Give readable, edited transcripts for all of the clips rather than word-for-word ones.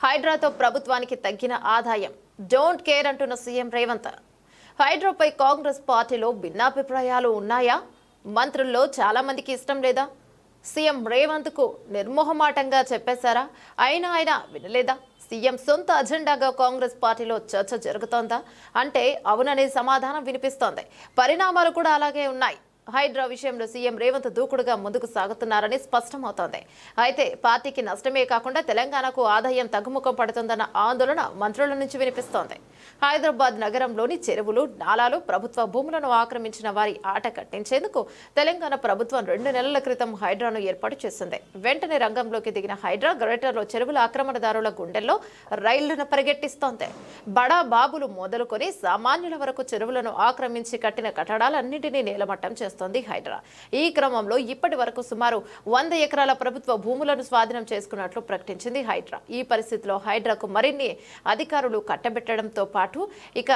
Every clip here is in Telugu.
హైడ్రాతో ప్రభుత్వానికి తగ్గిన ఆదాయం డోంట్ కేర్ అంటున్న సీఎం రేవంత్. హైడ్రాపై కాంగ్రెస్ పార్టీలో భిన్నాభిప్రాయాలు ఉన్నాయా? మంత్రుల్లో చాలా మందికి ఇష్టం లేదా? సీఎం రేవంత్ కు నిర్మోహమాటంగా చెప్పేశారా? అయినా ఆయన వినలేదా? సీఎం సొంత అజెండాగా కాంగ్రెస్ పార్టీలో చర్చ జరుగుతోందా అంటే అవుననే సమాధానం వినిపిస్తోంది. పరిణామాలు కూడా అలాగే ఉన్నాయి. హైడ్రా విషయంలో సీఎం రేవంత్ దూకుడుగా ముందుకు సాగుతున్నారని స్పష్టమవుతోంది. అయితే పార్టీకి నష్టమే కాకుండా తెలంగాణకు ఆదాయం తగ్గుముఖం పడుతుందన్న ఆందోళన మంత్రుల నుంచి వినిపిస్తోంది. హైదరాబాద్ నగరంలోని చెరువులు, నాలాలు, ప్రభుత్వ భూములను ఆక్రమించిన వారి ఆట కట్టించేందుకు తెలంగాణ ప్రభుత్వం 2 నెలల క్రితం హైడ్రాను ఏర్పాటు చేసింది. వెంటనే రంగంలోకి దిగిన హైడ్రా గ్రేటర్లో చెరువుల ఆక్రమణదారుల గుండెల్లో రైళ్లను పరిగెట్టిస్తోంది. బడా బాబులు మొదలుకొని సామాన్యుల వరకు చెరువులను ఆక్రమించి కట్టిన కట్టడాలన్నింటినీ నేలమట్టం చేస్తుంది హైడ్రా. ఈ క్రమంలో ఇప్పటి వరకు సుమారు 100 ఎకరాల ప్రభుత్వ భూములను స్వాధీనం చేసుకున్నట్లు ప్రకటించింది హైడ్రా. ఈ పరిస్థితిలో హైడ్రాకు మరిన్ని అధికారులు కట్టబెట్టడంతో పాటు ఇక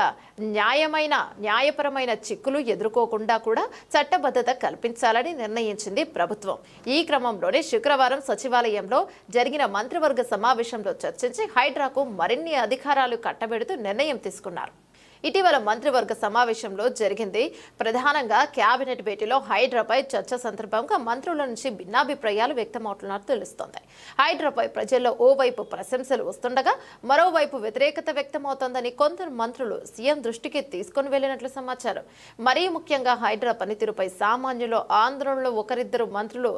న్యాయపరమైన చిక్కులు ఎదుర్కోకుండా కూడా చట్టబద్ధత కల్పించాలని నిర్ణయించింది ప్రభుత్వం. ఈ క్రమంలోనే శుక్రవారం సచివాలయంలో జరిగిన మంత్రివర్గ సమావేశంలో చర్చించి హైడ్రాకు మరిన్ని అధికారాలు కట్టబెడుతూ నిర్ణయం తీసుకున్నారు. ఇటీవల మంత్రివర్గ సమావేశంలో జరిగింది. ప్రధానంగా కేబినెట్ భేటీలో హైడ్రాపై చర్చ సందర్భంగా మంత్రుల నుంచి భిన్నాభిప్రాయాలు వ్యక్తమవుతున్నట్టు తెలుస్తోంది. హైడ్రాపై ప్రజల్లో ఓవైపు ప్రశంసలు వస్తుండగా మరోవైపు వ్యతిరేకత వ్యక్తమవుతోందని కొందరు మంత్రులు సీఎం దృష్టికి తీసుకుని వెళ్లినట్లు సమాచారం. మరీ ముఖ్యంగా హైడ్రా పనితీరుపై సామాన్యులు ఆందోళనలో ఒకరిద్దరు మంత్రులు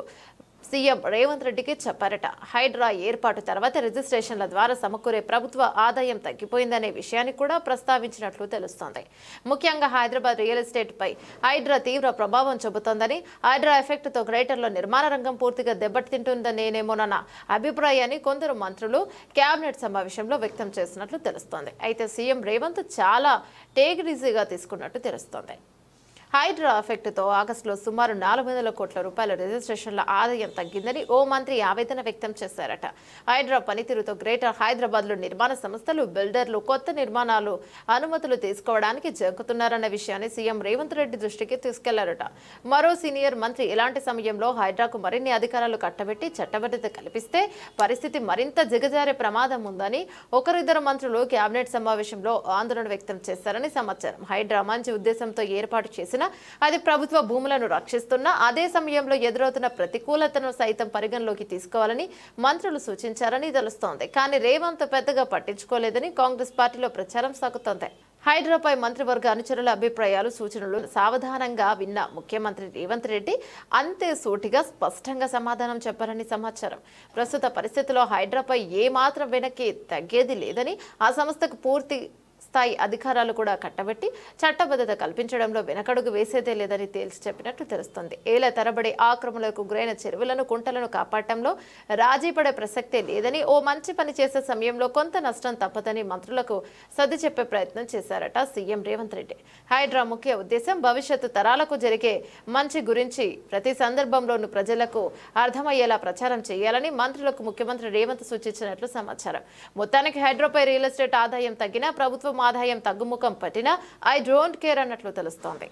సీఎం రేవంత్ రెడ్డికి చెప్పారట. హైడ్రా ఏర్పాటు తర్వాత రిజిస్ట్రేషన్ల ద్వారా సమకూరే ప్రభుత్వ ఆదాయం తగ్గిపోయిందనే విషయాన్ని కూడా ప్రస్తావించినట్లు తెలుస్తోంది. ముఖ్యంగా హైదరాబాద్ రియల్ ఎస్టేట్ పై హైడ్రా తీవ్ర ప్రభావం చూపుతోందని, హైడ్రా ఎఫెక్ట్ తో గ్రేటర్లో నిర్మాణ రంగం పూర్తిగా దెబ్బతింటుందనేమోనన్న అభిప్రాయాన్ని కొందరు మంత్రులు కేబినెట్ సమావేశంలో వ్యక్తం చేసినట్లు తెలుస్తోంది. అయితే సీఎం రేవంత్ చాలా టేక్ ఈజీగా తీసుకున్నట్టు తెలుస్తోంది. హైడ్రా ఎఫెక్ట్ తో ఆగస్టులో సుమారు 400 కోట్ల రూపాయల రిజిస్ట్రేషన్ల ఆదాయం తగ్గిందని ఓ మంత్రి ఆవేదన వ్యక్తం చేశారట. హైడ్రా పనితీరుతో గ్రేటర్ హైదరాబాద్ లో నిర్మాణ సంస్థలు, బిల్డర్లు కొత్త నిర్మాణాలు అనుమతులు తీసుకోవడానికి జంకుతున్నారన్న విషయాన్ని సీఎం రేవంత్ రెడ్డి దృష్టికి తీసుకెళ్లారట. మరో సీనియర్ మంత్రి ఇలాంటి సమయంలో హైడ్రాకు మరిన్ని అధికారాలు కట్టబెట్టి చట్టబద్ధత కల్పిస్తే పరిస్థితి మరింత దిగజారే ప్రమాదం ఉందని ఒకరిద్దరు మంత్రులు కేబినెట్ సమావేశంలో ఆందోళన వ్యక్తం చేశారని సమాచారం. హైడ్రా మంచి ఉద్దేశంతో ఏర్పాటు చేసిన అది ప్రభుత్వ భూములను రక్షిస్తున్నా అదే సమయంలో ఎదురవుతున్న ప్రతికూలతను సైతం పరిగణలోకి తీసుకోవాలని మంత్రులు సూచించారని తెలుస్తోంది. కానీ రేవంత్ పెద్దగా పట్టించుకోలేదని కాంగ్రెస్ పార్టీలో ప్రచారం సాగుతోంది. హైడ్రాపై మంత్రివర్గ అనుచరుల అభిప్రాయాలు, సూచనలు సావధానంగా విన్న ముఖ్యమంత్రి రేవంత్ రెడ్డి అంతే సూటిగా స్పష్టంగా సమాధానం చెప్పారని సమాచారం. ప్రస్తుత పరిస్థితిలో హైడ్రాపై ఏమాత్రం వెనక్కి తగ్గేది లేదని, ఆ సంస్థకు పూర్తి స్థాయి అధికారాలు కూడా కట్టబెట్టి చట్టబద్ధత కల్పించడంలో వెనకడుగు వేసేదే లేదని తేల్చి చెప్పినట్టు తెలుస్తుంది. ఏళ్ల తరబడి ఆక్రమణలకు గురైన చెరువులను, కుంటలను కాపాడటంలో రాజీ పడే ప్రసక్తే లేదని, ఓ మంచి పని చేసే సమయంలో కొంత నష్టం తప్పదని మంత్రులకు సర్ది చెప్పే ప్రయత్నం చేశారట సీఎం రేవంత్ రెడ్డి. హైడ్రా ముఖ్య ఉద్దేశం భవిష్యత్తు తరాలకు జరిగే మంచి గురించి ప్రతి సందర్భంలోనూ ప్రజలకు అర్థమయ్యేలా ప్రచారం చేయాలని మంత్రులకు ముఖ్యమంత్రి రేవంత్ సూచించినట్లు సమాచారం. మొత్తానికి హైడ్రాపై రియల్ ఎస్టేట్ ఆదాయం తగ్గినా, ప్రభుత్వం ఆదాయం తగ్గుముఖం పట్టినా ఐ డోంట్ కేర్ అన్నట్లు తెలుస్తోంది.